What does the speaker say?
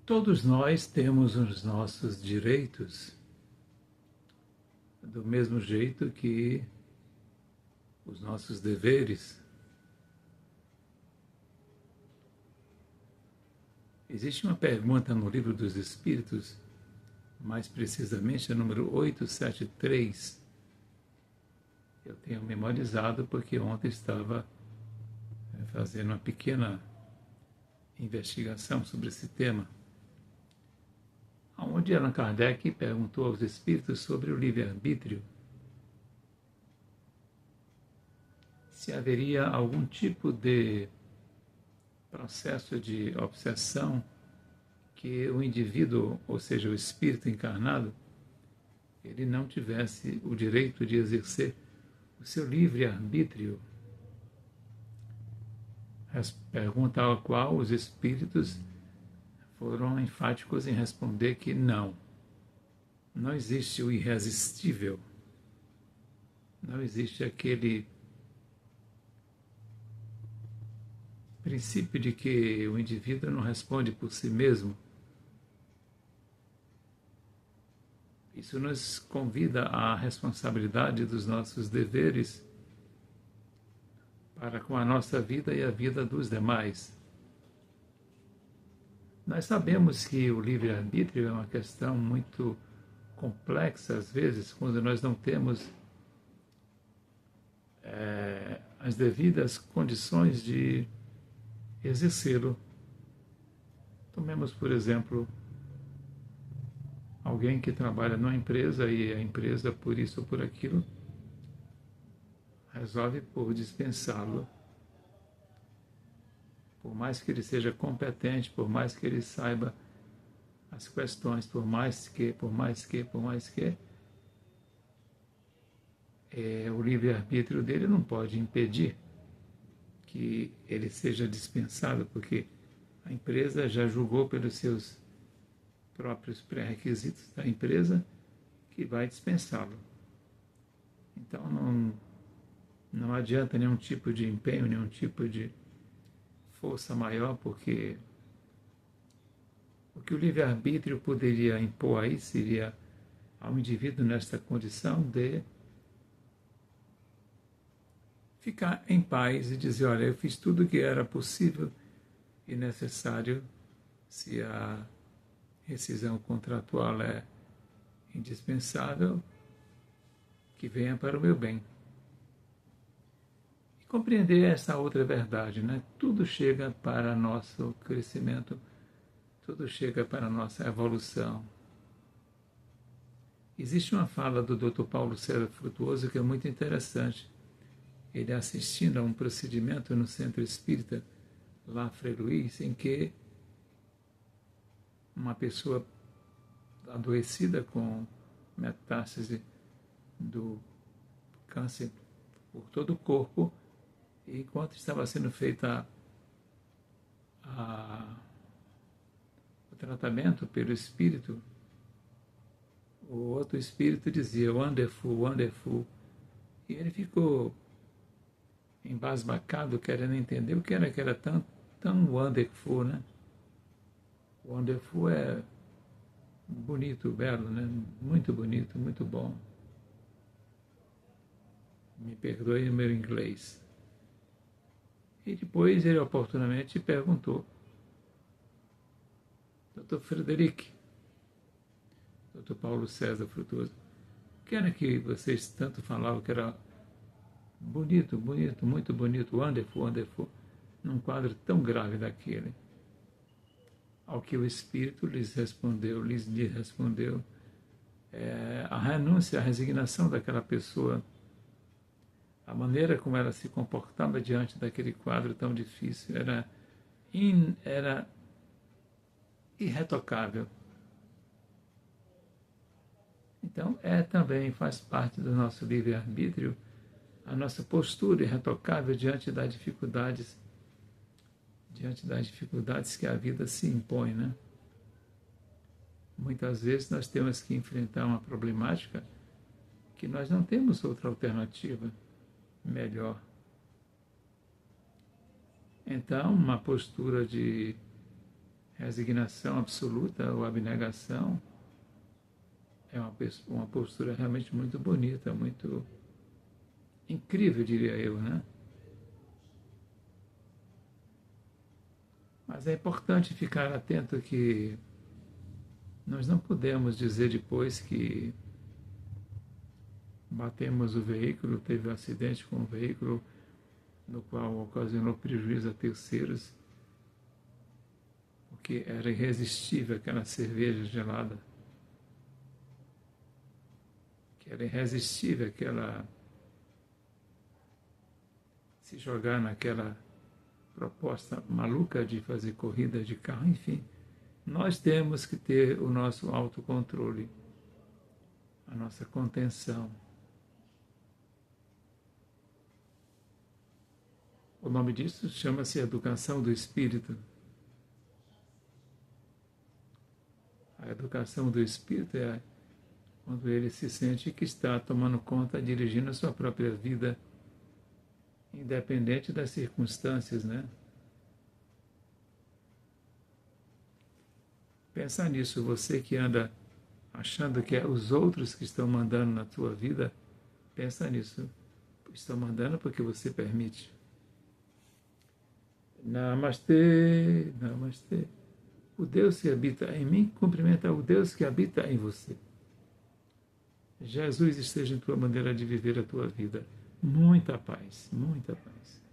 Todos nós temos os nossos direitos, do mesmo jeito que os nossos deveres. Existe uma pergunta no Livro dos Espíritos, mais precisamente a número 873. Eu tenho memorizado porque ontem estava fazendo uma pequena investigação sobre esse tema, onde Allan Kardec perguntou aos espíritos sobre o livre-arbítrio, se haveria algum tipo de processo de obsessão que o indivíduo, ou seja, o espírito encarnado, ele não tivesse o direito de exercer o seu livre-arbítrio. Pergunta a qual os espíritos foram enfáticos em responder que não existe o irresistível, não existe aquele princípio de que o indivíduo não responde por si mesmo. Isso nos convida à responsabilidade dos nossos deveres para com a nossa vida e a vida dos demais. Nós sabemos que o livre-arbítrio é uma questão muito complexa, às vezes, quando nós não temos as devidas condições de exercê-lo. Tomemos, por exemplo, alguém que trabalha numa empresa e a empresa, por isso ou por aquilo, resolve por dispensá-lo. Por mais que ele seja competente, por mais que ele saiba as questões, por mais que, o livre-arbítrio dele não pode impedir que ele seja dispensado, porque a empresa já julgou pelos seus próprios pré-requisitos da empresa que vai dispensá-lo. Então não adianta nenhum tipo de empenho, nenhum tipo de força maior, porque o que o livre-arbítrio poderia impor aí seria ao indivíduo nesta condição de ficar em paz e dizer, olha, eu fiz tudo o que era possível e necessário. Se a rescisão contratual é indispensável, que venha para o meu bem. E compreender essa outra verdade, né? Tudo chega para nosso crescimento, tudo chega para a nossa evolução. Existe uma fala do Dr. Paulo César Frutuoso que é muito interessante. Ele assistindo a um procedimento no Centro Espírita, lá Frei Luís, em que uma pessoa adoecida com metástase do câncer por todo o corpo, e enquanto estava sendo feita o tratamento pelo espírito, o outro espírito dizia, wonderful, wonderful, e ele ficou embasbacado, querendo entender o que era tão wonderful, né? Wonderful é bonito, belo, né? Muito bonito, muito bom. Me perdoe o meu inglês. E depois ele oportunamente perguntou, Dr. Frederic, Dr. Paulo César Frutuoso, o que era que vocês tanto falavam que era bonito, bonito, muito bonito, wonderful, wonderful, num quadro tão grave daquele? Ao que o Espírito lhes respondeu, a renúncia, a resignação daquela pessoa, a maneira como ela se comportava diante daquele quadro tão difícil, era irretocável. Então, também faz parte do nosso livre-arbítrio a nossa postura irretocável diante das dificuldades que a vida se impõe, né? Muitas vezes nós temos que enfrentar uma problemática que nós não temos outra alternativa melhor. Então, uma postura de resignação absoluta ou abnegação, é uma postura realmente muito bonita, muito incrível, diria eu, né? Mas é importante ficar atento que nós não podemos dizer depois que batemos o veículo, teve um acidente com o veículo no qual ocasionou prejuízo a terceiros, porque era irresistível aquela cerveja gelada, que era irresistível aquela se jogar naquela proposta maluca de fazer corrida de carro, enfim. Nós temos que ter o nosso autocontrole, a nossa contenção. O nome disso chama-se educação do espírito. A educação do espírito é quando ele se sente que está tomando conta, dirigindo a sua própria vida, independente das circunstâncias, né? Pensa nisso, você que anda achando que é os outros que estão mandando na tua vida, pensa nisso. Estão mandando porque você permite. Namastê, namastê. O Deus que habita em mim cumprimenta o Deus que habita em você. Jesus esteja em tua maneira de viver a tua vida. Muita paz, muita paz.